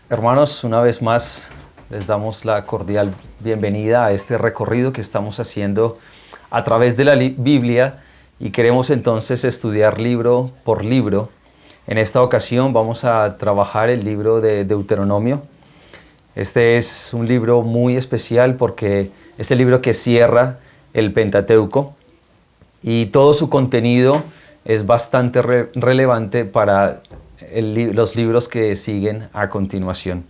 Hermanos, una vez más les damos la cordial bienvenida a este recorrido que estamos haciendo a través de la Biblia y queremos entonces estudiar libro por libro. En esta ocasión vamos a trabajar el libro de Deuteronomio. Este es un libro muy especial porque es el libro que cierra el Pentateuco y todo su contenido es bastante relevante para los libros que siguen a continuación.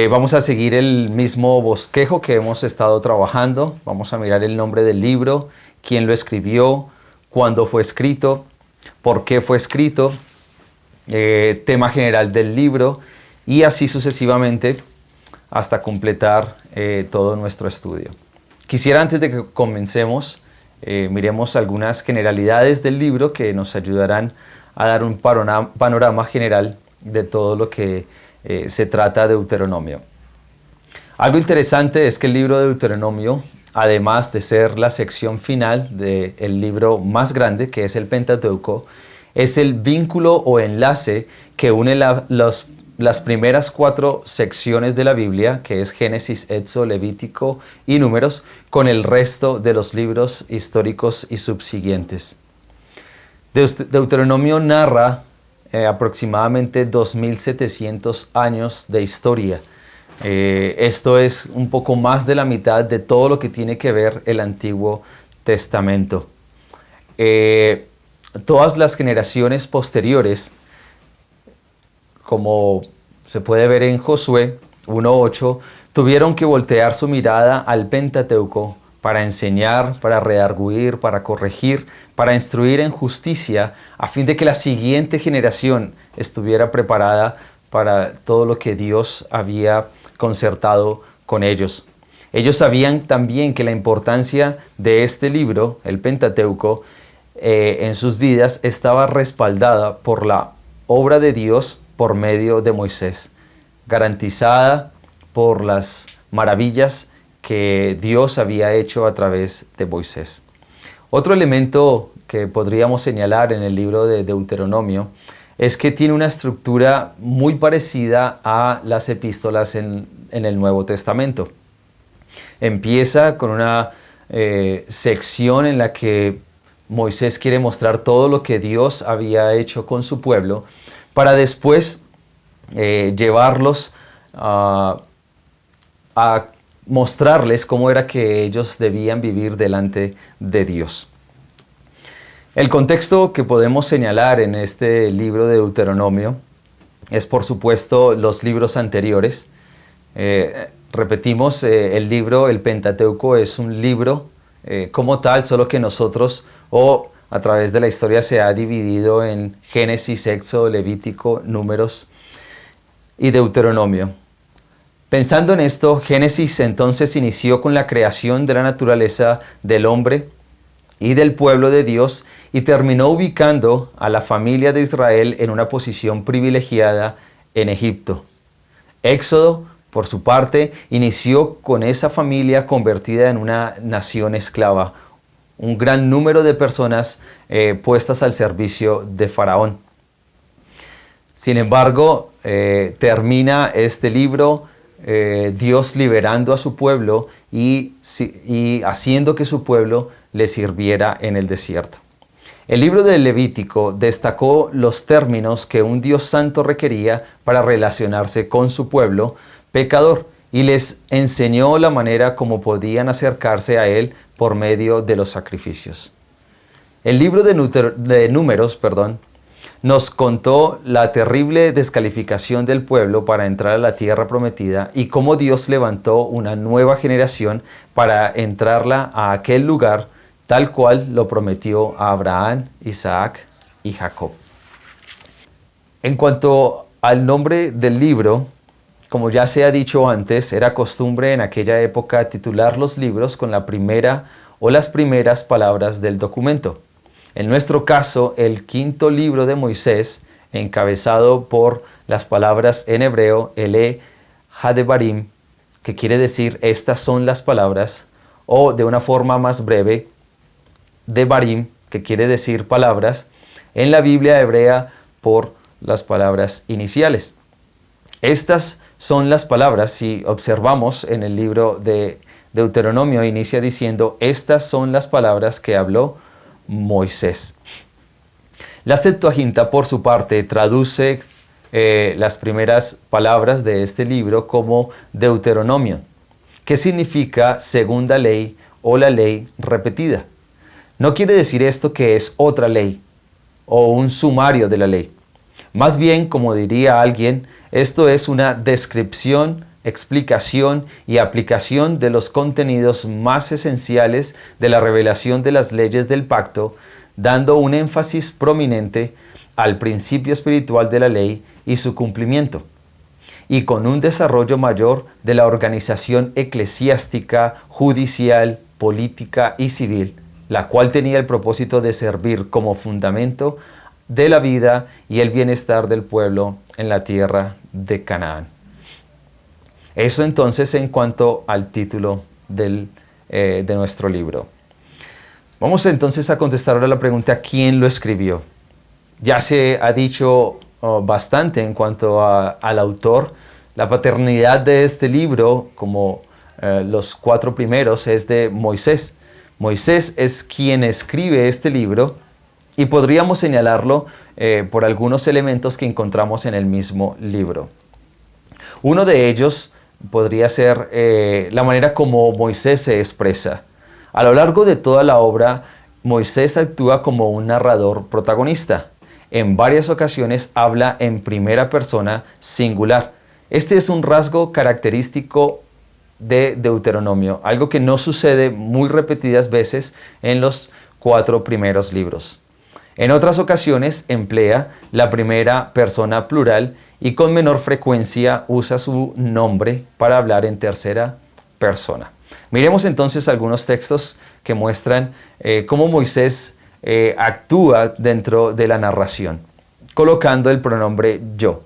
Vamos a seguir el mismo bosquejo que hemos estado trabajando. Vamos a mirar el nombre del libro, quién lo escribió, cuándo fue escrito, por qué fue escrito, tema general del libro y así sucesivamente hasta completar todo nuestro estudio. Quisiera, antes de que comencemos, miremos algunas generalidades del libro que nos ayudarán a dar un panorama general de todo lo que se trata de Deuteronomio. Algo interesante es que el libro de Deuteronomio, además de ser la sección final del libro más grande, que es el Pentateuco, es el vínculo o enlace que une las primeras 4 secciones de la Biblia, que es Génesis, Éxodo, Levítico y Números, con el resto de los libros históricos y subsiguientes. Deuteronomio narra aproximadamente 2700 años de historia. Esto es un poco más de la mitad de todo lo que tiene que ver el Antiguo Testamento. Todas las generaciones posteriores, como se puede ver en Josué 1:8, tuvieron que voltear su mirada al Pentateuco para enseñar, para redarguir, para corregir, para instruir en justicia, a fin de que la siguiente generación estuviera preparada para todo lo que Dios había concertado con ellos. Ellos sabían también que la importancia de este libro, el Pentateuco, en sus vidas estaba respaldada por la obra de Dios por medio de Moisés, garantizada por las maravillas que Dios había hecho a través de Moisés. Otro elemento que podríamos señalar en el libro de Deuteronomio es que tiene una estructura muy parecida a las epístolas en el Nuevo Testamento. Empieza con una sección en la que Moisés quiere mostrar todo lo que Dios había hecho con su pueblo, para después llevarlos a mostrarles cómo era que ellos debían vivir delante de Dios. El contexto que podemos señalar en este libro de Deuteronomio es, por supuesto, los libros anteriores. Repetimos, el libro, el Pentateuco, es un libro como tal, solo que nosotros, a través de la historia, se ha dividido en Génesis, Éxodo, Levítico, Números y Deuteronomio. Pensando en esto, Génesis entonces inició con la creación de la naturaleza del hombre y del pueblo de Dios y terminó ubicando a la familia de Israel en una posición privilegiada en Egipto. Éxodo, por su parte, inició con esa familia convertida en una nación esclava, un gran número de personas puestas al servicio de Faraón. Sin embargo, termina este libro Dios liberando a su pueblo y haciendo que su pueblo le sirviera en el desierto. El libro del Levítico destacó los términos que un Dios santo requería para relacionarse con su pueblo pecador y les enseñó la manera como podían acercarse a él por medio de los sacrificios. El libro de Números, nos contó la terrible descalificación del pueblo para entrar a la tierra prometida y cómo Dios levantó una nueva generación para entrarla a aquel lugar tal cual lo prometió a Abraham, Isaac y Jacob. En cuanto al nombre del libro, como ya se ha dicho antes, era costumbre en aquella época titular los libros con la primera o las primeras palabras del documento. En nuestro caso, el quinto libro de Moisés, encabezado por las palabras en hebreo, Ele Hadebarim, que quiere decir estas son las palabras, o de una forma más breve, Devarim, que quiere decir palabras, en la Biblia hebrea por las palabras iniciales. Estas son las palabras, si observamos en el libro de Deuteronomio, inicia diciendo, estas son las palabras que habló Moisés. La Septuaginta, por su parte, traduce las primeras palabras de este libro como Deuteronomio, que significa segunda ley o la ley repetida. No quiere decir esto que es otra ley o un sumario de la ley. Más bien, como diría alguien, esto es una descripción, explicación y aplicación de los contenidos más esenciales de la revelación de las leyes del pacto, dando un énfasis prominente al principio espiritual de la ley y su cumplimiento, y con un desarrollo mayor de la organización eclesiástica, judicial, política y civil, la cual tenía el propósito de servir como fundamento de la vida y el bienestar del pueblo en la tierra de Canaán. Eso entonces en cuanto al título de nuestro libro. Vamos entonces a contestar ahora la pregunta, ¿quién lo escribió? Ya se ha dicho bastante en cuanto al autor. La paternidad de este libro, como los 4 primeros, es de Moisés. Moisés es quien escribe este libro y podríamos señalarlo por algunos elementos que encontramos en el mismo libro. Uno de ellos podría ser la manera como Moisés se expresa. A lo largo de toda la obra, Moisés actúa como un narrador protagonista. En varias ocasiones habla en primera persona singular. Este es un rasgo característico de Deuteronomio, algo que no sucede muy repetidas veces en los 4 primeros libros. En otras ocasiones emplea la primera persona plural y con menor frecuencia usa su nombre para hablar en tercera persona. Miremos entonces algunos textos que muestran cómo Moisés actúa dentro de la narración, colocando el pronombre yo.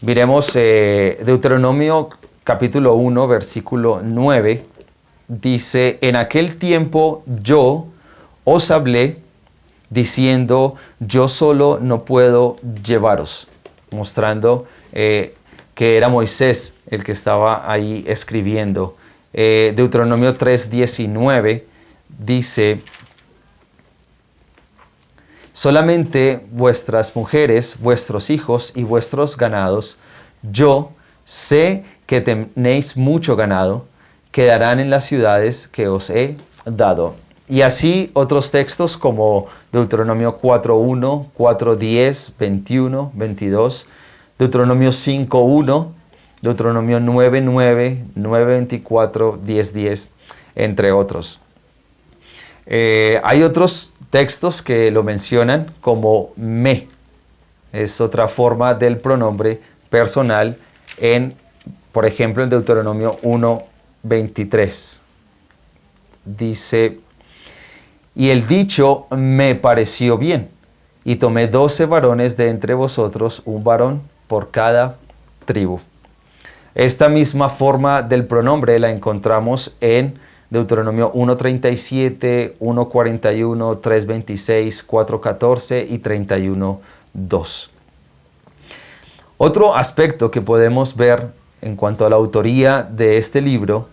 Miremos Deuteronomio capítulo 1, versículo 9, dice, en aquel tiempo yo os hablé, diciendo, yo solo no puedo llevaros, mostrando que era Moisés el que estaba ahí escribiendo. Deuteronomio 3:19 dice, solamente vuestras mujeres, vuestros hijos y vuestros ganados, yo sé que tenéis mucho ganado, quedarán en las ciudades que os he dado. Y así otros textos como Deuteronomio 4:1, 4:10, 21, 22, Deuteronomio 5:1, Deuteronomio 9:9, 9:24, 10:10, entre otros. Hay otros textos que lo mencionan como me. Es otra forma del pronombre personal por ejemplo, en Deuteronomio 1:23. Dice, y el dicho me pareció bien, y tomé 12 varones de entre vosotros, un varón por cada tribu. Esta misma forma del pronombre la encontramos en Deuteronomio 1:37, 1:41, 3:26, 4:14 y 31:2. Otro aspecto que podemos ver en cuanto a la autoría de este libro,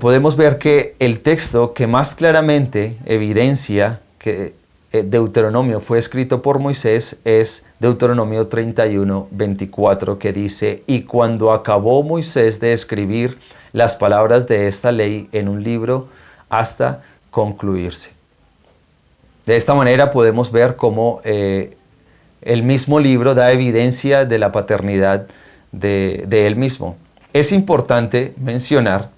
podemos ver que el texto que más claramente evidencia que Deuteronomio fue escrito por Moisés es Deuteronomio 31:24, que dice, y cuando acabó Moisés de escribir las palabras de esta ley en un libro hasta concluirse. De esta manera podemos ver cómo el mismo libro da evidencia de la paternidad de él mismo. Es importante mencionar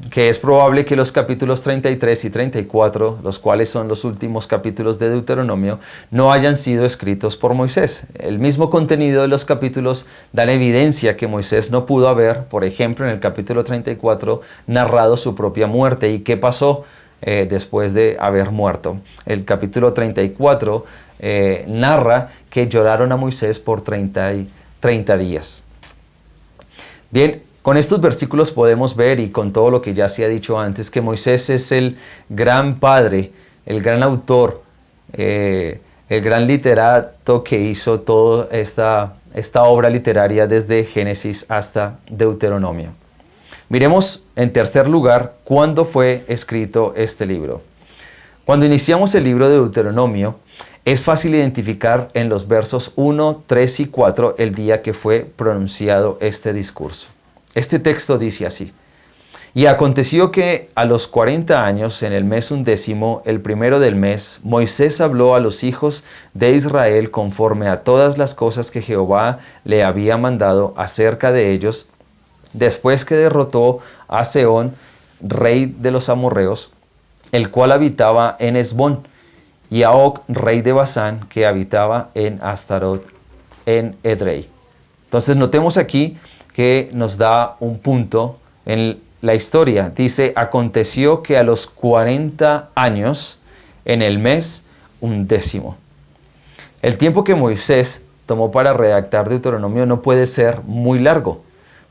que es probable que los capítulos 33 y 34, los cuales son los últimos capítulos de Deuteronomio, no hayan sido escritos por Moisés. El mismo contenido de los capítulos dan evidencia que Moisés no pudo haber, por ejemplo, en el capítulo 34, narrado su propia muerte y qué pasó después de haber muerto. El capítulo 34 narra que lloraron a Moisés por 30 días. Bien, con estos versículos podemos ver, y con todo lo que ya se ha dicho antes, que Moisés es el gran padre, el gran autor, el gran literato que hizo toda esta esta obra literaria desde Génesis hasta Deuteronomio. Miremos en tercer lugar cuándo fue escrito este libro. Cuando iniciamos el libro de Deuteronomio, es fácil identificar en los versos 1, 3 y 4 el día que fue pronunciado este discurso. Este texto dice así: Y aconteció que a los 40 años, en el mes 11, el primero del mes, Moisés habló a los hijos de Israel conforme a todas las cosas que Jehová le había mandado acerca de ellos, después que derrotó a Sehón, rey de los amorreos, el cual habitaba en Hesbón, y a Og, rey de Basán, que habitaba en Astarot, en Edrei. Entonces notemos aquí que nos da un punto en la historia. Dice, aconteció que a los 40 años, en el mes 11. El tiempo que Moisés tomó para redactar Deuteronomio no puede ser muy largo.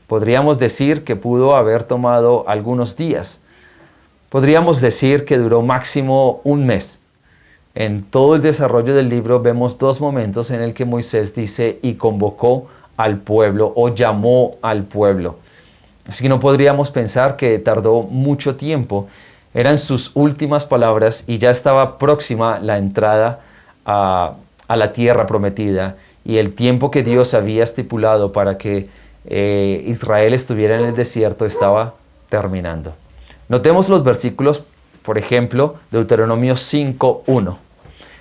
Podríamos decir que pudo haber tomado algunos días. Podríamos decir que duró máximo un mes. En todo el desarrollo del libro vemos dos momentos en el que Moisés dice y convocó al pueblo o llamó al pueblo. Así que no podríamos pensar que tardó mucho tiempo. Eran sus últimas palabras y ya estaba próxima la entrada a la tierra prometida y el tiempo que Dios había estipulado para que Israel estuviera en el desierto estaba terminando. Notemos los versículos, por ejemplo, Deuteronomio 5:1.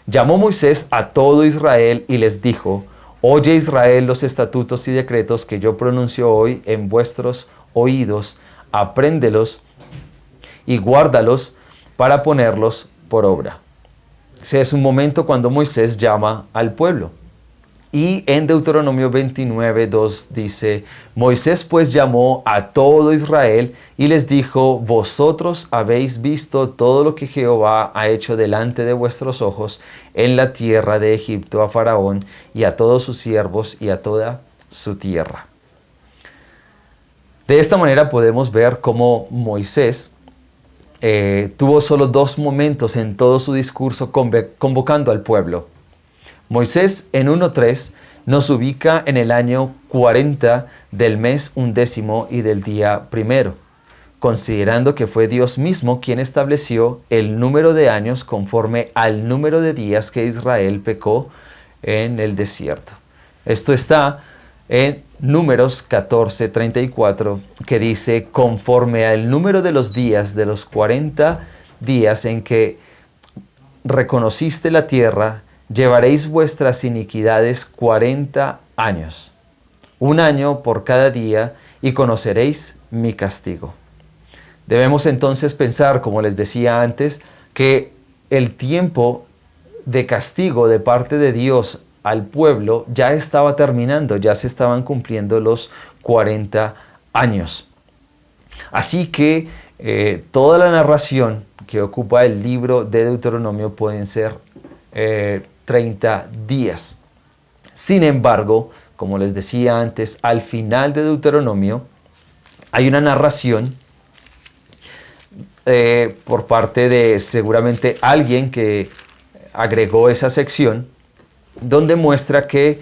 Llamó Moisés a todo Israel y les dijo: Oye Israel los estatutos y decretos que yo pronuncio hoy en vuestros oídos, apréndelos y guárdalos para ponerlos por obra. Ese es un momento cuando Moisés llama al pueblo. Y en Deuteronomio 29:2 dice: Moisés pues llamó a todo Israel y les dijo: Vosotros habéis visto todo lo que Jehová ha hecho delante de vuestros ojos en la tierra de Egipto a Faraón y a todos sus siervos y a toda su tierra. De esta manera podemos ver cómo Moisés tuvo solo dos momentos en todo su discurso convocando al pueblo. Moisés en 1:3 nos ubica en el año 40 del mes 11 y del día primero, considerando que fue Dios mismo quien estableció el número de años conforme al número de días que Israel pecó en el desierto. Esto está en Números 14:34, que dice: conforme al número de los días de los 40 días en que reconociste la tierra, llevaréis vuestras iniquidades 40 años, un año por cada día, y conoceréis mi castigo. Debemos entonces pensar, como les decía antes, que el tiempo de castigo de parte de Dios al pueblo ya estaba terminando, ya se estaban cumpliendo los 40 años. Así que toda la narración que ocupa el libro de Deuteronomio pueden ser 30 días. Sin embargo, como les decía antes, al final de Deuteronomio hay una narración por parte de seguramente alguien que agregó esa sección, donde muestra que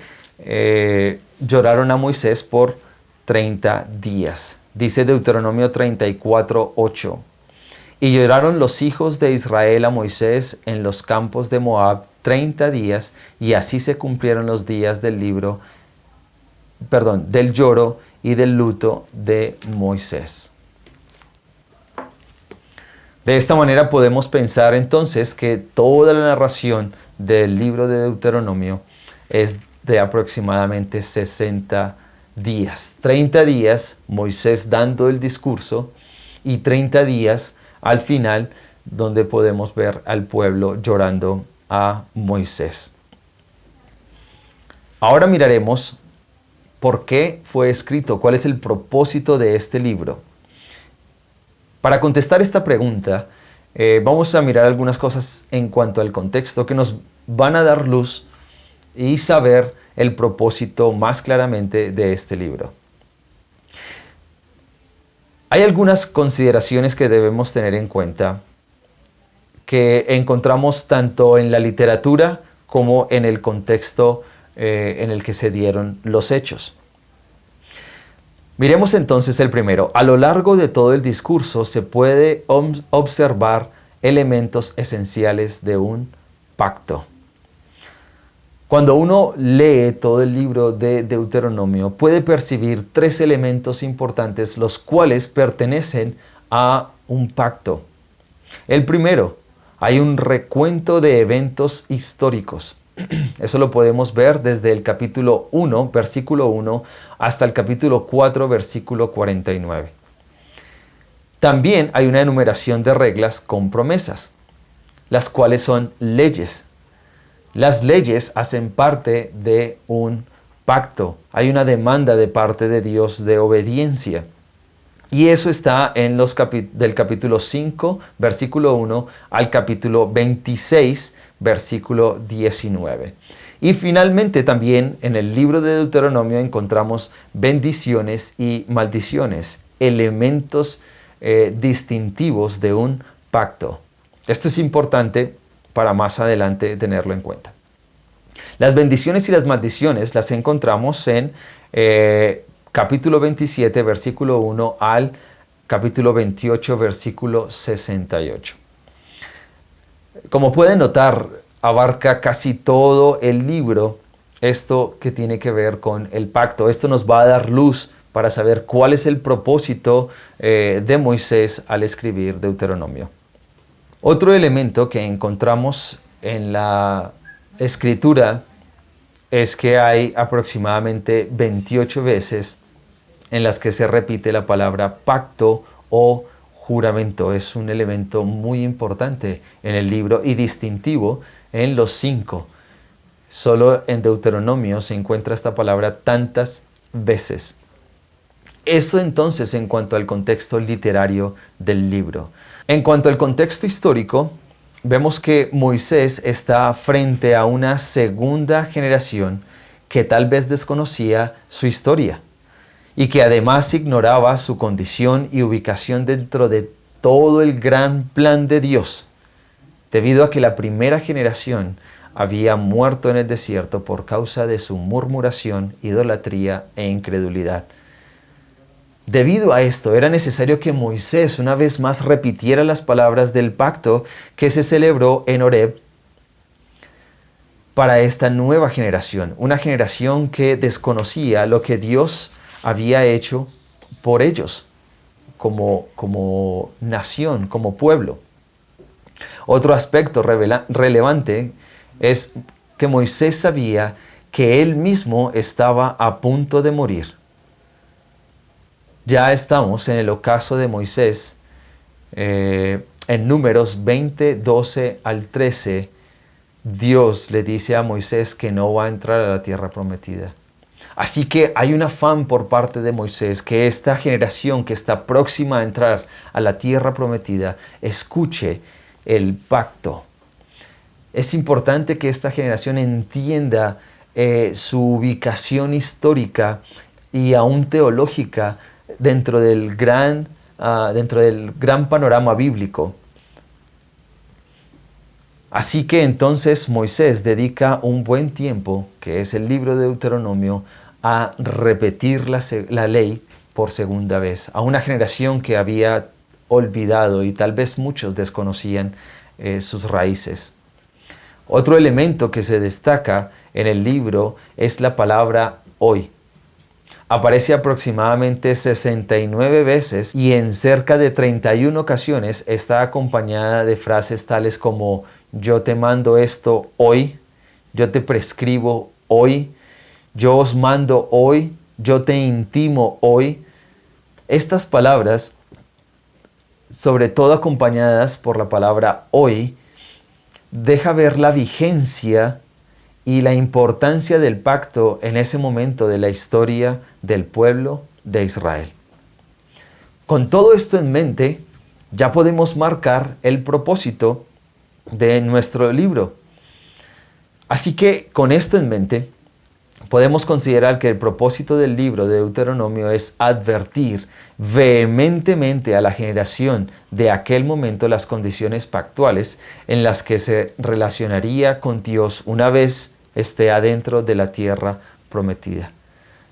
lloraron a Moisés por 30 días. Dice Deuteronomio 34:8. Y lloraron los hijos de Israel a Moisés en los campos de Moab 30 días, y así se cumplieron los días del lloro y del luto de Moisés. De esta manera podemos pensar entonces que toda la narración del libro de Deuteronomio es de aproximadamente 60 días. 30 días Moisés dando el discurso y 30 días al final donde podemos ver al pueblo llorando a Moisés. Ahora miraremos por qué fue escrito, cuál es el propósito de este libro. Para contestar esta pregunta, vamos a mirar algunas cosas en cuanto al contexto que nos van a dar luz y saber el propósito más claramente de este libro. Hay algunas consideraciones que debemos tener en cuenta que encontramos tanto en la literatura como en el contexto en el que se dieron los hechos. Miremos entonces el primero. A lo largo de todo el discurso se puede observar elementos esenciales de un pacto. Cuando uno lee todo el libro de Deuteronomio, puede percibir tres elementos importantes, los cuales pertenecen a un pacto. El primero, hay un recuento de eventos históricos. Eso lo podemos ver desde el capítulo 1, versículo 1, hasta el capítulo 4, versículo 49. También hay una enumeración de reglas con promesas, las cuales son leyes. Las leyes hacen parte de un pacto. Hay una demanda de parte de Dios de obediencia. Y eso está en los del capítulo 5, versículo 1, al capítulo 26, versículo 19. Y finalmente también en el libro de Deuteronomio encontramos bendiciones y maldiciones, elementos distintivos de un pacto. Esto es importante para más adelante tenerlo en cuenta. Las bendiciones y las maldiciones las encontramos en capítulo 27, versículo 1 al capítulo 28, versículo 68. Como pueden notar, abarca casi todo el libro esto que tiene que ver con el pacto. Esto nos va a dar luz para saber cuál es el propósito de Moisés al escribir Deuteronomio. Otro elemento que encontramos en la escritura es que hay aproximadamente 28 veces en las que se repite la palabra pacto o juramento. Es un elemento muy importante en el libro y distintivo en los 5. Solo en Deuteronomio se encuentra esta palabra tantas veces. Eso entonces en cuanto al contexto literario del libro. En cuanto al contexto histórico, vemos que Moisés está frente a una segunda generación que tal vez desconocía su historia y que además ignoraba su condición y ubicación dentro de todo el gran plan de Dios, debido a que la primera generación había muerto en el desierto por causa de su murmuración, idolatría e incredulidad. Debido a esto, era necesario que Moisés una vez más repitiera las palabras del pacto que se celebró en Horeb para esta nueva generación, una generación que desconocía lo que Dios había hecho por ellos como nación, como pueblo. Otro aspecto relevante es que Moisés sabía que él mismo estaba a punto de morir. Ya estamos en el ocaso de Moisés, en Números 20, 12 al 13, Dios le dice a Moisés que no va a entrar a la tierra prometida. Así que hay un afán por parte de Moisés que esta generación que está próxima a entrar a la tierra prometida escuche el pacto. Es importante que esta generación entienda su ubicación histórica y aún teológica dentro del gran panorama bíblico. Así que entonces Moisés dedica un buen tiempo, que es el libro de Deuteronomio, a repetir la ley por segunda vez, a una generación que había olvidado y tal vez muchos desconocían sus raíces. Otro elemento que se destaca en el libro es la palabra hoy. Aparece aproximadamente 69 veces y en cerca de 31 ocasiones está acompañada de frases tales como yo te mando esto hoy, yo te prescribo hoy, yo os mando hoy, yo te intimo hoy. Estas palabras, sobre todo acompañadas por la palabra hoy, deja ver la vigencia y la importancia del pacto en ese momento de la historia del pueblo de Israel. Con todo esto en mente, ya podemos marcar el propósito de nuestro libro. Así que con esto en mente, podemos considerar que el propósito del libro de Deuteronomio es advertir vehementemente a la generación de aquel momento las condiciones pactuales en las que se relacionaría con Dios una vez esté adentro de la tierra prometida.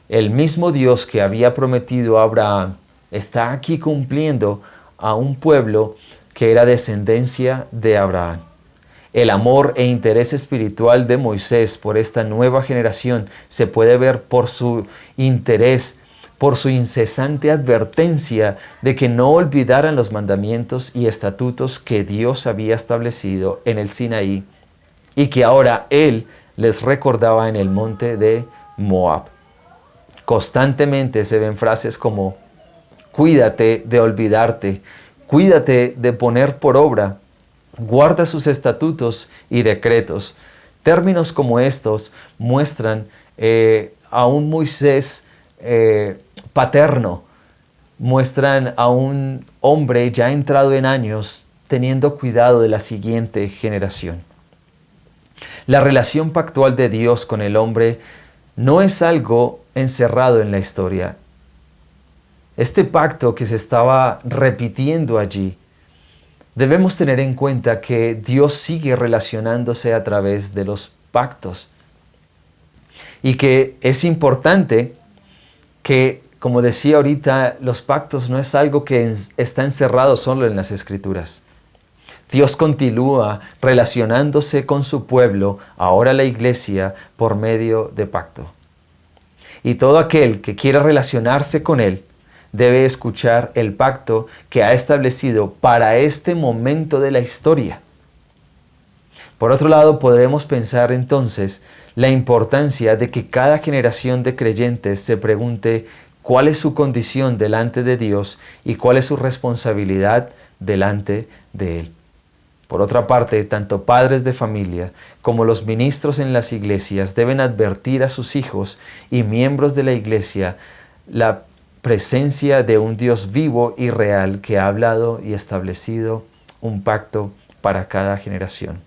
El mismo Dios que había prometido a Abraham está aquí cumpliendo a un pueblo que era descendencia de Abraham. El amor e interés espiritual de Moisés por esta nueva generación se puede ver por su interés, por su incesante advertencia de que no olvidaran los mandamientos y estatutos que Dios había establecido en el Sinaí y que ahora Él les recordaba en el monte de Moab. Constantemente se ven frases como: cuídate de olvidarte, cuídate de poner por obra, guarda sus estatutos y decretos. Términos como estos muestran a un Moisés paterno, muestran a un hombre ya entrado en años teniendo cuidado de la siguiente generación. La relación pactual de Dios con el hombre no es algo encerrado en la historia. Este pacto que se estaba repitiendo allí, debemos tener en cuenta que Dios sigue relacionándose a través de los pactos y que es importante que, como decía ahorita, los pactos no es algo que está encerrado solo en las Escrituras. Dios continúa relacionándose con su pueblo, ahora la iglesia, por medio de pacto. Y todo aquel que quiera relacionarse con Él debe escuchar el pacto que ha establecido para este momento de la historia. Por otro lado, podremos pensar entonces la importancia de que cada generación de creyentes se pregunte cuál es su condición delante de Dios y cuál es su responsabilidad delante de Él. Por otra parte, tanto padres de familia como los ministros en las iglesias deben advertir a sus hijos y miembros de la iglesia la presencia de un Dios vivo y real que ha hablado y establecido un pacto para cada generación.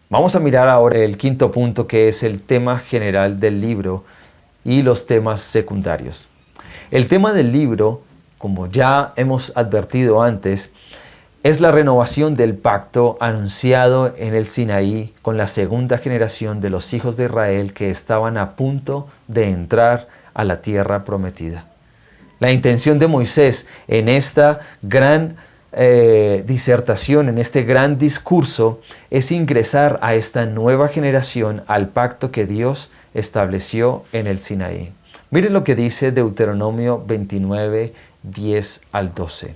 Vamos a mirar ahora el quinto punto, que es el tema general del libro y los temas secundarios. El tema del libro, como ya hemos advertido antes, es la renovación del pacto anunciado en el Sinaí con la segunda generación de los hijos de Israel que estaban a punto de entrar a la tierra prometida. La intención de Moisés en esta gran disertación, en este gran discurso, es ingresar a esta nueva generación al pacto que Dios estableció en el Sinaí. Miren lo que dice Deuteronomio 29, 10 al 12.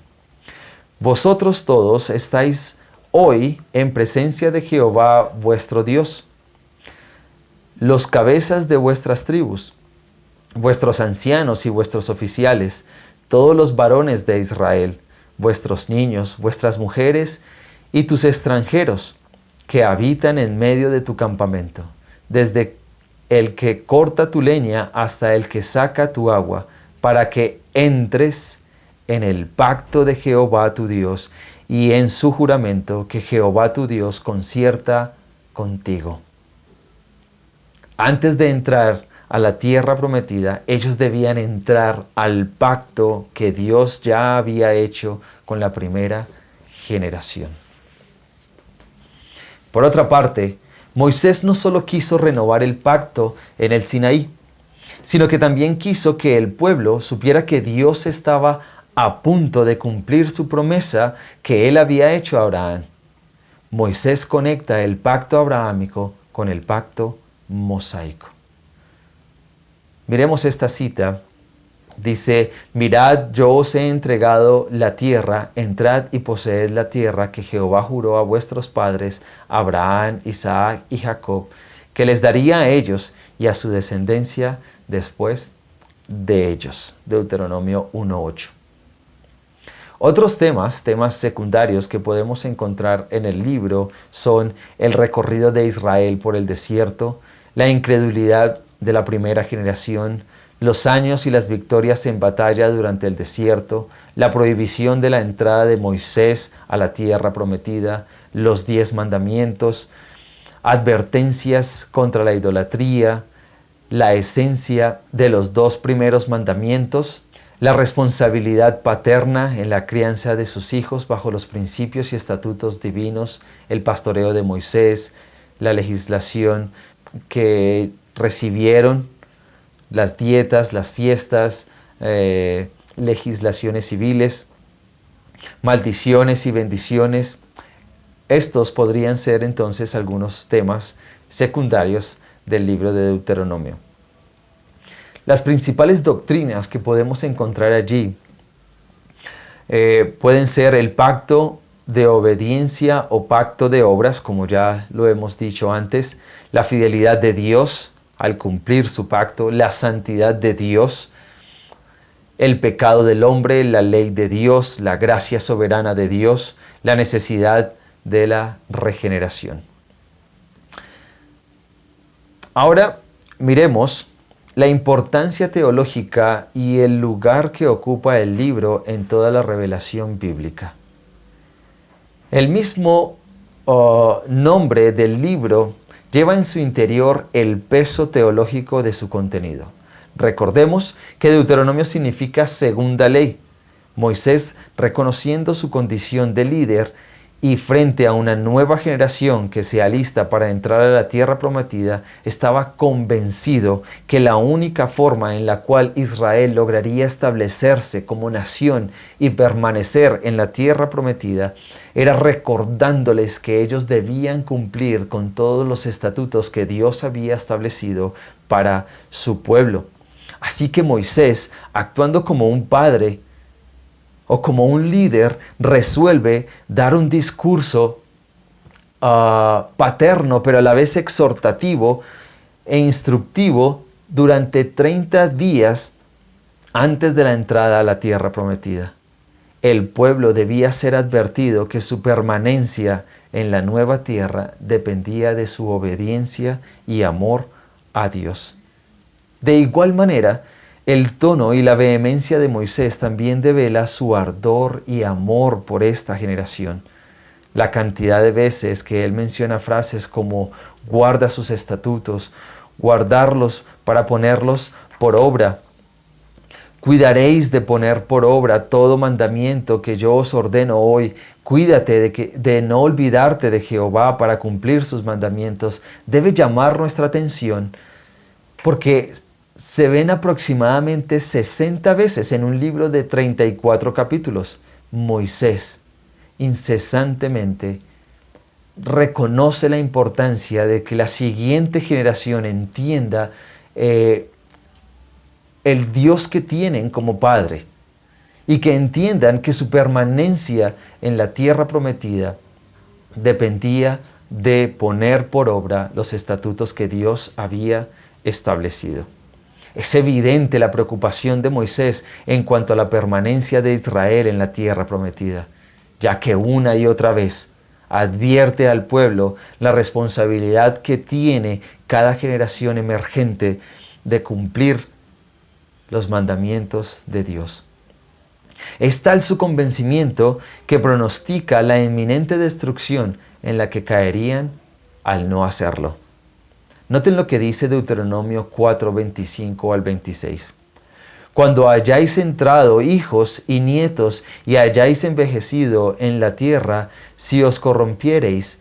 Vosotros todos estáis hoy en presencia de Jehová vuestro Dios, los cabezas de vuestras tribus, vuestros ancianos y vuestros oficiales, todos los varones de Israel, vuestros niños, vuestras mujeres y tus extranjeros que habitan en medio de tu campamento, desde el que corta tu leña hasta el que saca tu agua, para que entres en el pacto de Jehová tu Dios y en su juramento que Jehová tu Dios concierta contigo. Antes de entrar a la tierra prometida, ellos debían entrar al pacto que Dios ya había hecho con la primera generación. Por otra parte, Moisés no solo quiso renovar el pacto en el Sinaí, sino que también quiso que el pueblo supiera que Dios estaba a punto de cumplir su promesa que él había hecho a Abraham. Moisés conecta el pacto abrahámico con el pacto mosaico. Miremos esta cita. Dice: mirad, yo os he entregado la tierra, entrad y poseed la tierra que Jehová juró a vuestros padres, Abraham, Isaac y Jacob, que les daría a ellos y a su descendencia después de ellos. Deuteronomio 1:8. Otros temas secundarios que podemos encontrar en el libro son el recorrido de Israel por el desierto, la incredulidad de la primera generación, los años y las victorias en batalla durante el desierto, la prohibición de la entrada de Moisés a la tierra prometida, los 10 mandamientos, advertencias contra la idolatría, la esencia de los 2 primeros mandamientos, la responsabilidad paterna en la crianza de sus hijos bajo los principios y estatutos divinos, el pastoreo de Moisés, la legislación que recibieron, las dietas, las fiestas, legislaciones civiles, maldiciones y bendiciones. Estos podrían ser entonces algunos temas secundarios del libro de Deuteronomio. Las principales doctrinas que podemos encontrar allí pueden ser el pacto de obediencia o pacto de obras, como ya lo hemos dicho antes, la fidelidad de Dios al cumplir su pacto, la santidad de Dios, el pecado del hombre, la ley de Dios, la gracia soberana de Dios, la necesidad de la regeneración. Ahora miremos la importancia teológica y el lugar que ocupa el libro en toda la revelación bíblica. El mismo nombre del libro lleva en su interior el peso teológico de su contenido. Recordemos que Deuteronomio significa segunda ley. Moisés, reconociendo su condición de líder y frente a una nueva generación que se alista para entrar a la tierra prometida, estaba convencido que la única forma en la cual Israel lograría establecerse como nación y permanecer en la tierra prometida era recordándoles que ellos debían cumplir con todos los estatutos que Dios había establecido para su pueblo. Así que Moisés, actuando como un padre o como un líder, resuelve dar un discurso paterno, pero a la vez exhortativo e instructivo durante 30 días antes de la entrada a la tierra prometida. El pueblo debía ser advertido que su permanencia en la nueva tierra dependía de su obediencia y amor a Dios. De igual manera, el tono y la vehemencia de Moisés también devela su ardor y amor por esta generación. La cantidad de veces que él menciona frases como guarda sus estatutos, guardarlos para ponerlos por obra. Cuidaréis de poner por obra todo mandamiento que yo os ordeno hoy. Cuídate de no olvidarte de Jehová para cumplir sus mandamientos. Debe llamar nuestra atención porque se ven aproximadamente 60 veces en un libro de 34 capítulos. Moisés incesantemente reconoce la importancia de que la siguiente generación entienda el Dios que tienen como Padre y que entiendan que su permanencia en la tierra prometida dependía de poner por obra los estatutos que Dios había establecido. Es evidente la preocupación de Moisés en cuanto a la permanencia de Israel en la tierra prometida, ya que una y otra vez advierte al pueblo la responsabilidad que tiene cada generación emergente de cumplir los mandamientos de Dios. Es tal su convencimiento que pronostica la inminente destrucción en la que caerían al no hacerlo. Noten lo que dice Deuteronomio 4, 25 al 26. Cuando hayáis entrado hijos y nietos y hayáis envejecido en la tierra, si os corrompiereis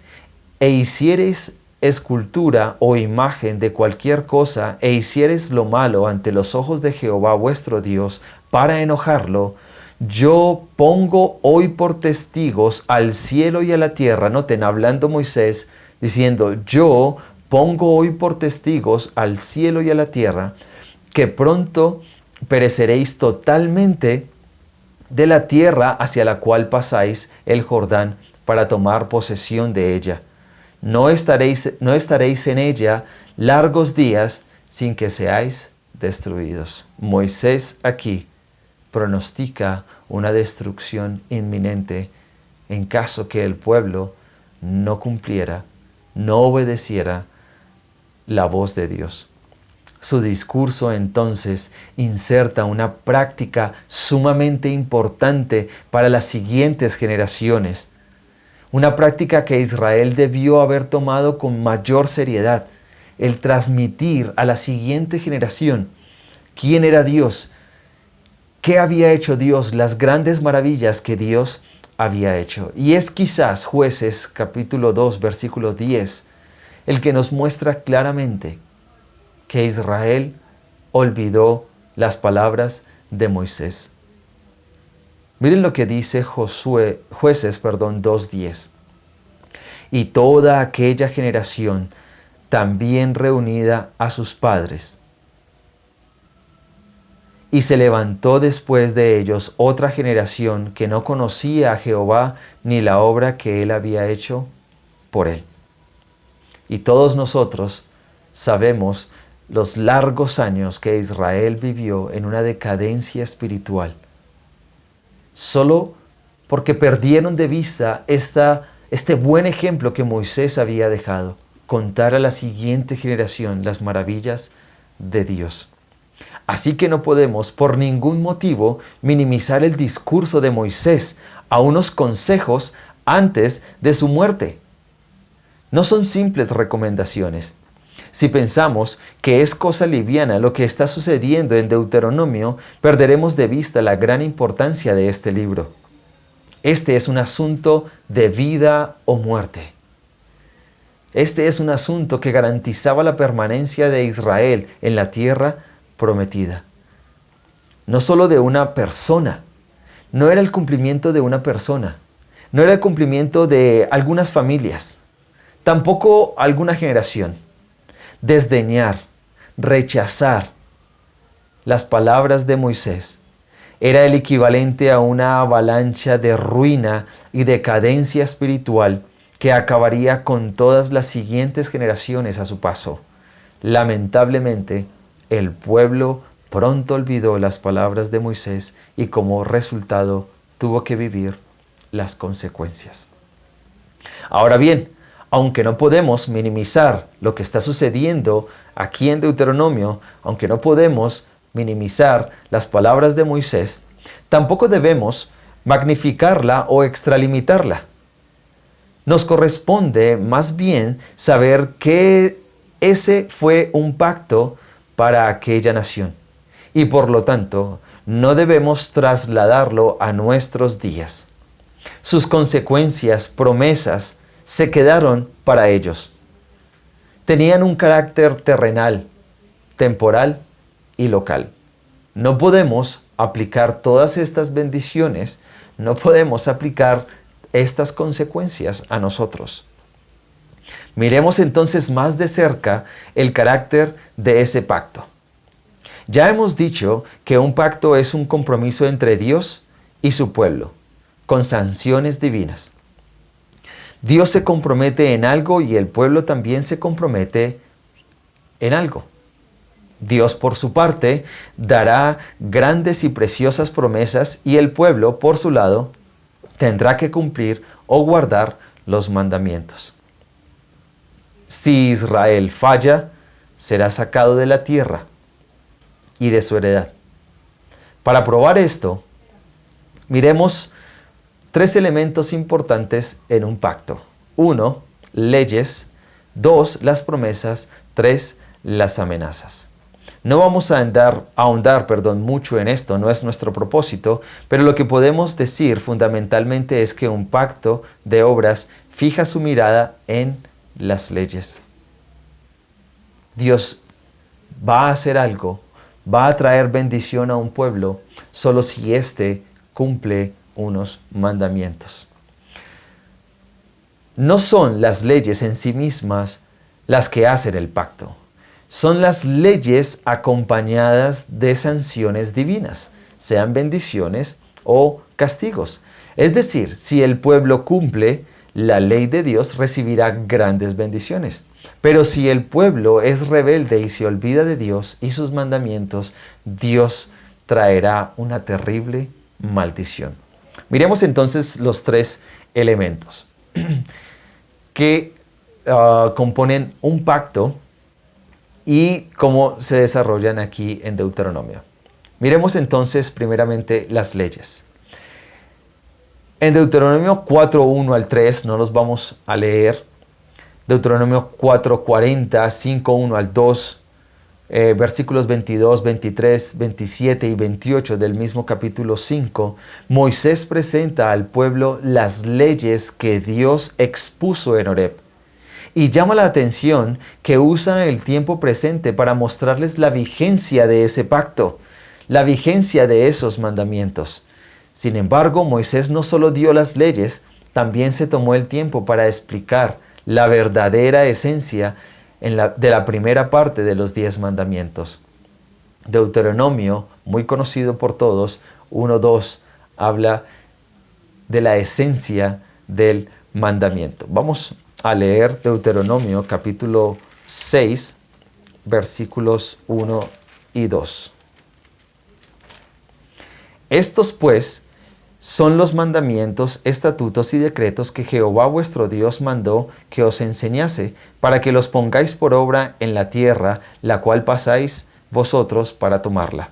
e hiciereis escultura o imagen de cualquier cosa e hiciereis lo malo ante los ojos de Jehová vuestro Dios para enojarlo, yo pongo hoy por testigos al cielo y a la tierra. Noten, hablando Moisés, diciendo, yo pongo hoy por testigos al cielo y a la tierra, que pronto pereceréis totalmente de la tierra hacia la cual pasáis el Jordán para tomar posesión de ella. No estaréis en ella largos días sin que seáis destruidos. Moisés aquí pronostica una destrucción inminente en caso que el pueblo no cumpliera, no obedeciera la voz de Dios. Su discurso entonces inserta una práctica sumamente importante para las siguientes generaciones, una práctica que Israel debió haber tomado con mayor seriedad, el transmitir a la siguiente generación quién era Dios, qué había hecho Dios, las grandes maravillas que Dios había hecho. Y es quizás Jueces capítulo 2 versículo 10 el que nos muestra claramente que Israel olvidó las palabras de Moisés. Miren lo que dice Jueces 2:10. Y toda aquella generación, también reunida a sus padres. Y se levantó después de ellos otra generación que no conocía a Jehová ni la obra que él había hecho por él. Y todos nosotros sabemos los largos años que Israel vivió en una decadencia espiritual, solo porque perdieron de vista este buen ejemplo que Moisés había dejado, contar a la siguiente generación las maravillas de Dios. Así que no podemos por ningún motivo minimizar el discurso de Moisés a unos consejos antes de su muerte. No son simples recomendaciones. Si pensamos que es cosa liviana lo que está sucediendo en Deuteronomio, perderemos de vista la gran importancia de este libro. Este es un asunto de vida o muerte. Este es un asunto que garantizaba la permanencia de Israel en la tierra prometida. No solo de una persona, no era el cumplimiento de una persona, no era el cumplimiento de algunas familias, tampoco alguna generación. Desdeñar, rechazar las palabras de Moisés era el equivalente a una avalancha de ruina y decadencia espiritual que acabaría con todas las siguientes generaciones a su paso. Lamentablemente, el pueblo pronto olvidó las palabras de Moisés y como resultado tuvo que vivir las consecuencias. Ahora bien, aunque no podemos minimizar lo que está sucediendo aquí en Deuteronomio, aunque no podemos minimizar las palabras de Moisés, tampoco debemos magnificarla o extralimitarla. Nos corresponde más bien saber que ese fue un pacto para aquella nación y por lo tanto no debemos trasladarlo a nuestros días. Sus consecuencias, promesas, se quedaron para ellos. Tenían un carácter terrenal, temporal y local. No podemos aplicar todas estas bendiciones, no podemos aplicar estas consecuencias a nosotros. Miremos entonces más de cerca el carácter de ese pacto. Ya hemos dicho que un pacto es un compromiso entre Dios y su pueblo, con sanciones divinas. Dios se compromete en algo y el pueblo también se compromete en algo. Dios, por su parte, dará grandes y preciosas promesas y el pueblo, por su lado, tendrá que cumplir o guardar los mandamientos. Si Israel falla, será sacado de la tierra y de su heredad. Para probar esto, miremos 3 elementos importantes en un pacto. 1, leyes. 2, las promesas. 3, las amenazas. No vamos a ahondar mucho en esto, no es nuestro propósito, pero lo que podemos decir fundamentalmente es que un pacto de obras fija su mirada en las leyes. Dios va a hacer algo, va a traer bendición a un pueblo solo si éste cumple unos mandamientos. No son las leyes en sí mismas las que hacen el pacto. Son las leyes acompañadas de sanciones divinas, sean bendiciones o castigos. Es decir, si el pueblo cumple la ley de Dios, recibirá grandes bendiciones. Pero si el pueblo es rebelde y se olvida de Dios y sus mandamientos, Dios traerá una terrible maldición. Miremos entonces los 3 elementos que componen un pacto y cómo se desarrollan aquí en Deuteronomio. Miremos entonces primeramente las leyes. En Deuteronomio 4:1 al 3 no los vamos a leer. Deuteronomio 4:40, 5:1 al 2, versículos 22, 23, 27 y 28 del mismo capítulo 5, Moisés presenta al pueblo las leyes que Dios expuso en Horeb. Y llama la atención que usa el tiempo presente para mostrarles la vigencia de ese pacto, la vigencia de esos mandamientos. Sin embargo, Moisés no solo dio las leyes, también se tomó el tiempo para explicar la verdadera esencia de la primera parte de los 10 mandamientos. Deuteronomio, muy conocido por todos, 1:2, habla de la esencia del mandamiento. Vamos a leer Deuteronomio capítulo 6, versículos 1 y 2. Estos pues son los mandamientos, estatutos y decretos que Jehová vuestro Dios mandó que os enseñase, para que los pongáis por obra en la tierra, la cual pasáis vosotros para tomarla.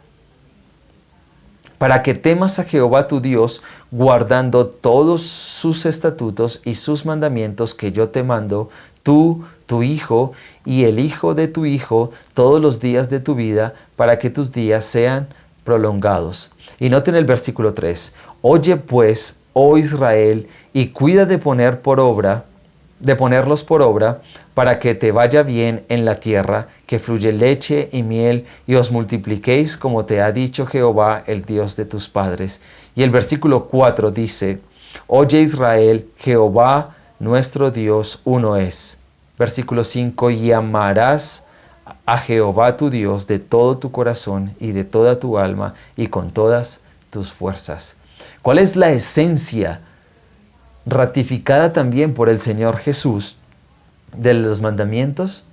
Para que temas a Jehová tu Dios, guardando todos sus estatutos y sus mandamientos que yo te mando, tú, tu hijo y el hijo de tu hijo, todos los días de tu vida, para que tus días sean prolongados. Y noten el versículo 3. Oye pues, oh Israel, y cuida de ponerlos por obra, para que te vaya bien en la tierra, que fluye leche y miel, y os multipliquéis como te ha dicho Jehová, el Dios de tus padres. Y el versículo 4 dice, Oye Israel, Jehová nuestro Dios uno es. Versículo 5, y amarás a Jehová tu Dios de todo tu corazón y de toda tu alma y con todas tus fuerzas. ¿Cuál es la esencia ratificada también por el Señor Jesús de los mandamientos?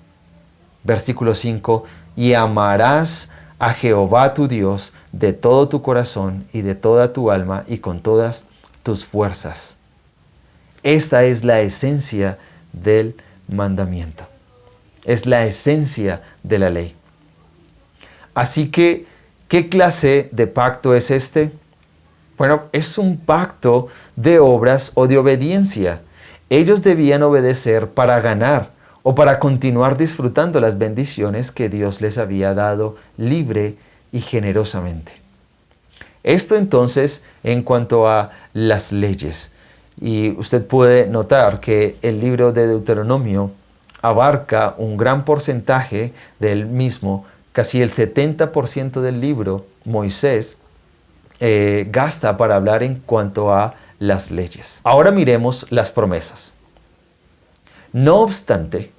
Versículo 5, y amarás a Jehová tu Dios de todo tu corazón y de toda tu alma y con todas tus fuerzas. Esta es la esencia del mandamiento. Es la esencia de la ley. Así que, ¿qué clase de pacto es este? Bueno, es un pacto de obras o de obediencia. Ellos debían obedecer para ganar o para continuar disfrutando las bendiciones que Dios les había dado libre y generosamente. Esto entonces en cuanto a las leyes. Y usted puede notar que el libro de Deuteronomio abarca un gran porcentaje del mismo, casi el 70% del libro, Moisés gasta para hablar en cuanto a las leyes. Ahora miremos las promesas. No obstante,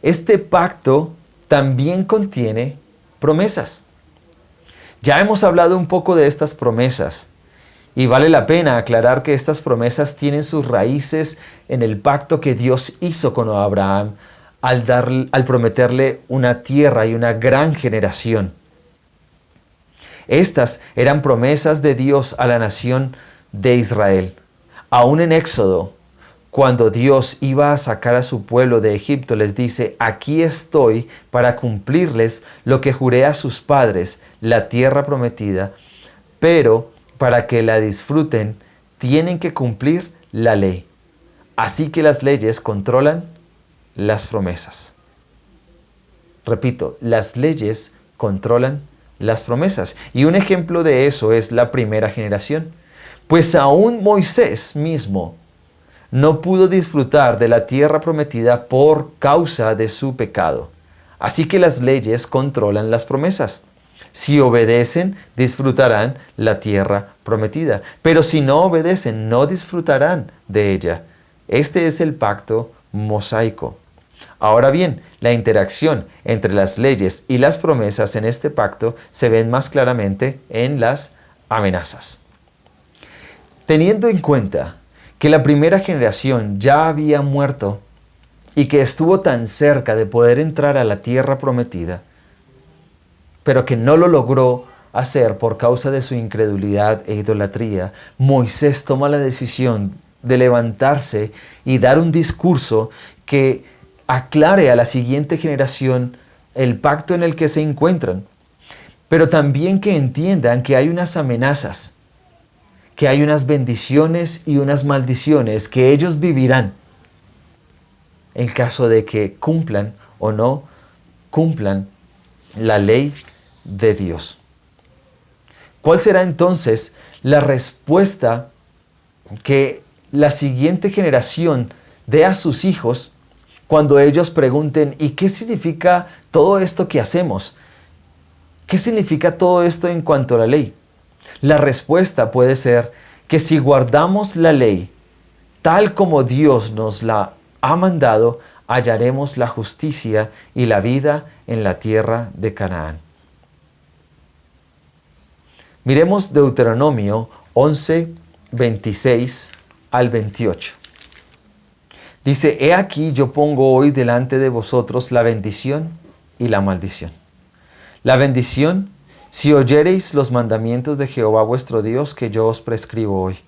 este pacto también contiene promesas. Ya hemos hablado un poco de estas promesas y vale la pena aclarar que estas promesas tienen sus raíces en el pacto que Dios hizo con Abraham al prometerle una tierra y una gran generación. Estas eran promesas de Dios a la nación de Israel. Aún en Éxodo, cuando Dios iba a sacar a su pueblo de Egipto, les dice, aquí estoy para cumplirles lo que juré a sus padres, la tierra prometida, pero para que la disfruten, tienen que cumplir la ley. Así que las leyes controlan las promesas. Repito, las leyes controlan las promesas. Y un ejemplo de eso es la primera generación. Pues aún Moisés mismo no pudo disfrutar de la tierra prometida por causa de su pecado. Así que las leyes controlan las promesas. Si obedecen, disfrutarán la tierra prometida. Pero si no obedecen, no disfrutarán de ella. Este es el pacto mosaico. Ahora bien, la interacción entre las leyes y las promesas en este pacto se ven más claramente en las amenazas. Teniendo en cuenta que la primera generación ya había muerto y que estuvo tan cerca de poder entrar a la tierra prometida, pero que no lo logró hacer por causa de su incredulidad e idolatría, Moisés toma la decisión de levantarse y dar un discurso que aclare a la siguiente generación el pacto en el que se encuentran, pero también que entiendan que hay unas amenazas, que hay unas bendiciones y unas maldiciones que ellos vivirán en caso de que cumplan o no cumplan la ley de Dios. ¿Cuál será entonces la respuesta que la siguiente generación dé a sus hijos cuando ellos pregunten, ¿y qué significa todo esto que hacemos? ¿Qué significa todo esto en cuanto a la ley? La respuesta puede ser que si guardamos la ley tal como Dios nos la ha mandado, hallaremos la justicia y la vida en la tierra de Canaán. Miremos Deuteronomio 11, 26 al 28. Dice, he aquí yo pongo hoy delante de vosotros la bendición y la maldición. La bendición, si oyereis los mandamientos de Jehová vuestro Dios que yo os prescribo hoy.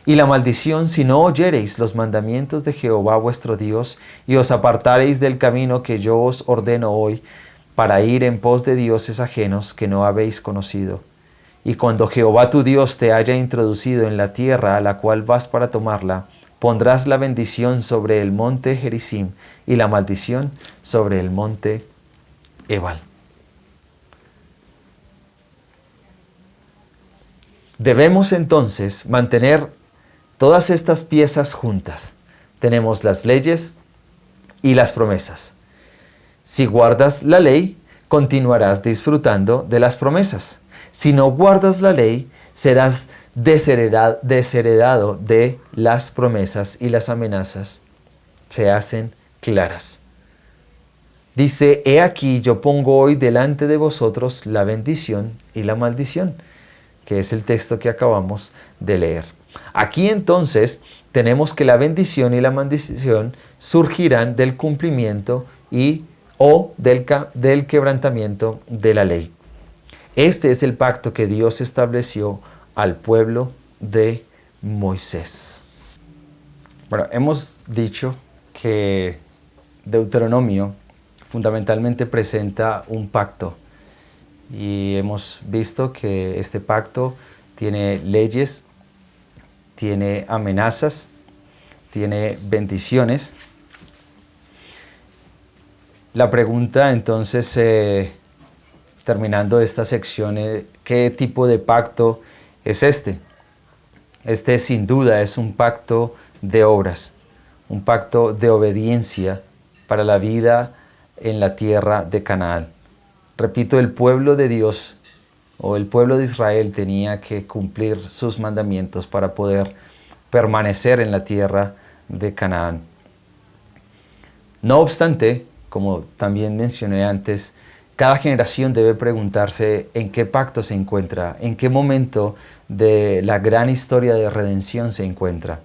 Y la maldición, si no oyereis los mandamientos de Jehová vuestro Dios y os apartareis del camino que yo os ordeno hoy para ir en pos de dioses ajenos que no habéis conocido. Y cuando Jehová tu Dios te haya introducido en la tierra a la cual vas para tomarla, pondrás la bendición sobre el monte Gerizim y la maldición sobre el monte Ebal. Debemos entonces mantener todas estas piezas juntas. Tenemos las leyes y las promesas. Si guardas la ley, continuarás disfrutando de las promesas. Si no guardas la ley, serás desheredado de las promesas y las amenazas se hacen claras. Dice, he aquí yo pongo hoy delante de vosotros la bendición y la maldición, que es el texto que acabamos de leer. Aquí entonces tenemos que la bendición y la maldición surgirán del cumplimiento o del quebrantamiento de la ley. Este es el pacto que Dios estableció al pueblo de Moisés. Bueno, hemos dicho que Deuteronomio fundamentalmente presenta un pacto y hemos visto que este pacto tiene leyes, tiene amenazas, tiene bendiciones. La pregunta entonces, terminando esta sección, ¿qué tipo de pacto es este? Este sin duda es un pacto de obras, un pacto de obediencia para la vida en la tierra de Canaán. Repito, el pueblo de Dios o el pueblo de Israel tenía que cumplir sus mandamientos para poder permanecer en la tierra de Canaán. No obstante, como también mencioné antes, cada generación debe preguntarse en qué pacto se encuentra, en qué momento de la gran historia de redención se encuentra.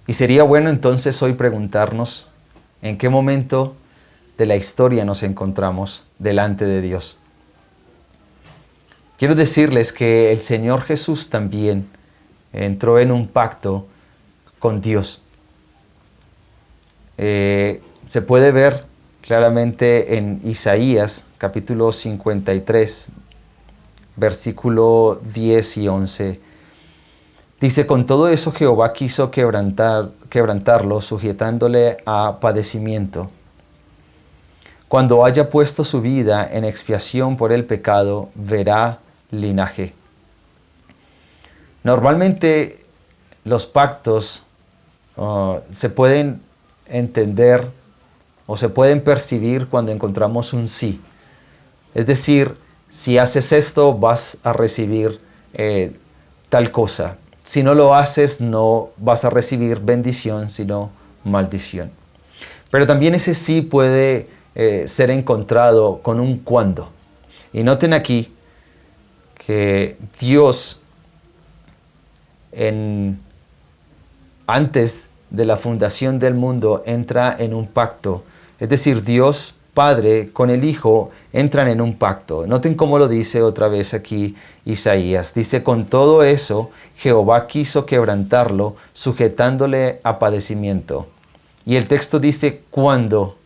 Y sería bueno entonces hoy preguntarnos en qué momento de la historia nos encontramos delante de Dios. Quiero decirles que el Señor Jesús también entró en un pacto con Dios. Se puede ver claramente en Isaías capítulo 53, versículo 10 y 11. Dice, con todo eso Jehová quiso quebrantarlo, sujetándole a padecimiento. Cuando haya puesto su vida en expiación por el pecado, verá linaje. Normalmente los pactos se pueden entender o se pueden percibir cuando encontramos un sí. Es decir, si haces esto vas a recibir tal cosa. Si no lo haces no vas a recibir bendición, sino maldición. Pero también ese sí puede ser encontrado con un cuándo. Y noten aquí que Dios antes de la fundación del mundo entra en un pacto. Es decir, Dios Padre con el Hijo entran en un pacto. Noten cómo lo dice otra vez aquí Isaías. Dice, con todo eso Jehová quiso quebrantarlo, sujetándole a padecimiento. Y el texto dice, cuando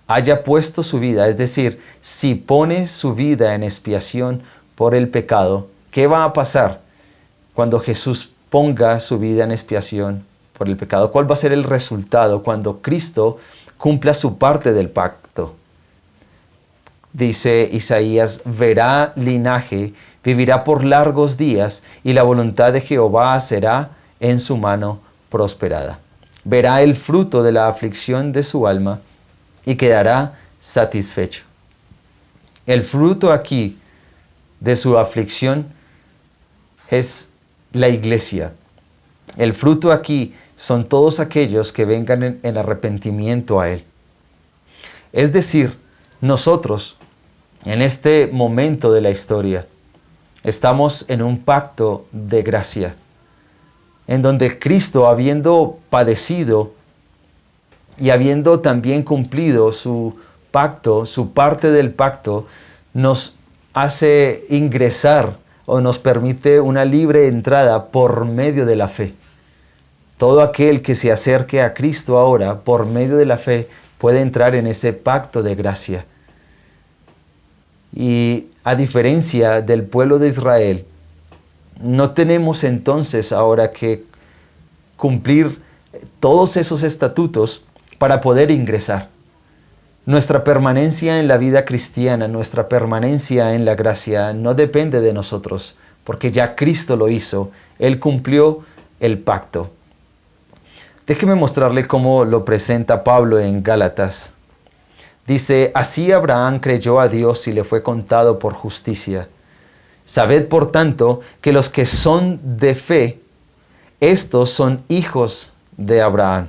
haya puesto su vida, es decir, si pone su vida en expiación por el pecado, ¿qué va a pasar cuando Jesús ponga su vida en expiación por el pecado? ¿Cuál va a ser el resultado cuando Cristo cumpla su parte del pacto? Dice Isaías, verá linaje, vivirá por largos días, y la voluntad de Jehová será en su mano prosperada. verá el fruto de la aflicción de su alma y quedará satisfecho. El fruto aquí de su aflicción es la iglesia. El fruto aquí son todos aquellos que vengan en arrepentimiento a Él. Es decir, nosotros, en este momento de la historia, estamos en un pacto de gracia, en donde Cristo, habiendo padecido y habiendo también cumplido su pacto, su parte del pacto, nos hace ingresar o nos permite una libre entrada por medio de la fe. Todo aquel que se acerque a Cristo ahora por medio de la fe puede entrar en ese pacto de gracia. Y a diferencia del pueblo de Israel, no tenemos entonces ahora que cumplir todos esos estatutos para poder ingresar. Nuestra permanencia en la vida cristiana, nuestra permanencia en la gracia no depende de nosotros, porque ya Cristo lo hizo. Él cumplió el pacto. Déjeme mostrarle cómo lo presenta Pablo en Gálatas. Dice, así Abraham creyó a Dios y le fue contado por justicia. Sabed, por tanto, que los que son de fe, estos son hijos de Abraham.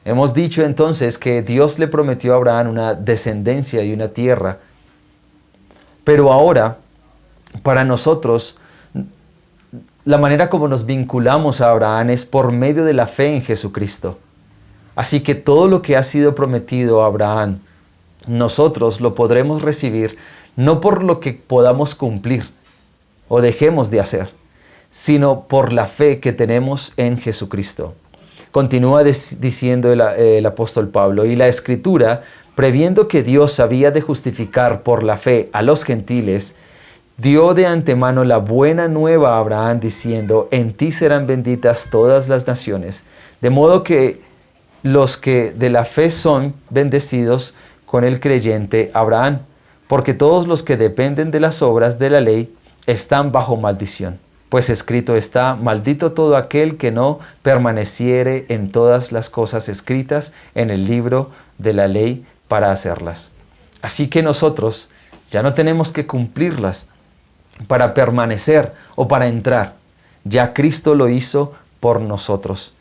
Hemos dicho entonces que Dios le prometió a Abraham una descendencia y una tierra. Pero ahora, para nosotros, la manera como nos vinculamos a Abraham es por medio de la fe en Jesucristo. Así que todo lo que ha sido prometido a Abraham, nosotros lo podremos recibir no por lo que podamos cumplir o dejemos de hacer, sino por la fe que tenemos en Jesucristo. Continúa diciendo el apóstol Pablo, y la Escritura, previendo que Dios había de justificar por la fe a los gentiles, dio de antemano la buena nueva a Abraham, diciendo, en ti serán benditas todas las naciones, de modo que los que de la fe son bendecidos con el creyente Abraham, porque todos los que dependen de las obras de la ley están bajo maldición. Pues escrito está, maldito todo aquel que no permaneciere en todas las cosas escritas en el libro de la ley para hacerlas. Así que nosotros ya no tenemos que cumplirlas para permanecer o para entrar. Ya Cristo lo hizo por nosotros.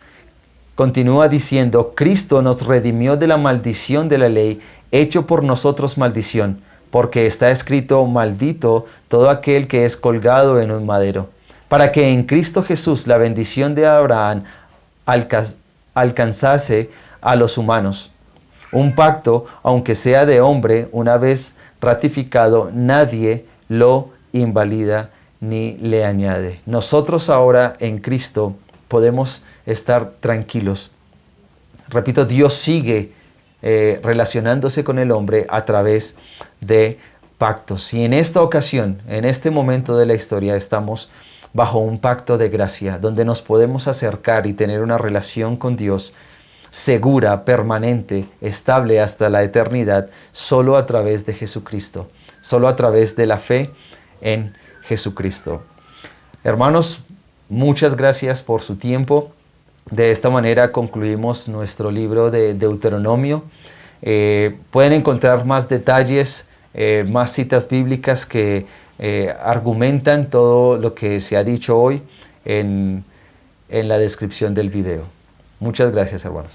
Continúa diciendo, Cristo nos redimió de la maldición de la ley, hecho por nosotros maldición, porque está escrito, maldito todo aquel que es colgado en un madero, para que en Cristo Jesús la bendición de Abraham alcanzase a los humanos. Un pacto, aunque sea de hombre, una vez ratificado, nadie lo invalida ni le añade. Nosotros ahora en Cristo podemos estar tranquilos. Repito, Dios sigue relacionándose con el hombre a través de pactos. Y en esta ocasión, en este momento de la historia, estamos bajo un pacto de gracia, donde nos podemos acercar y tener una relación con Dios segura, permanente, estable hasta la eternidad, solo a través de Jesucristo, solo a través de la fe en Jesucristo. Hermanos, muchas gracias por su tiempo. De esta manera concluimos nuestro libro de Deuteronomio. Pueden encontrar más detalles, más citas bíblicas que argumentan todo lo que se ha dicho hoy en la descripción del video. Muchas gracias, hermanos.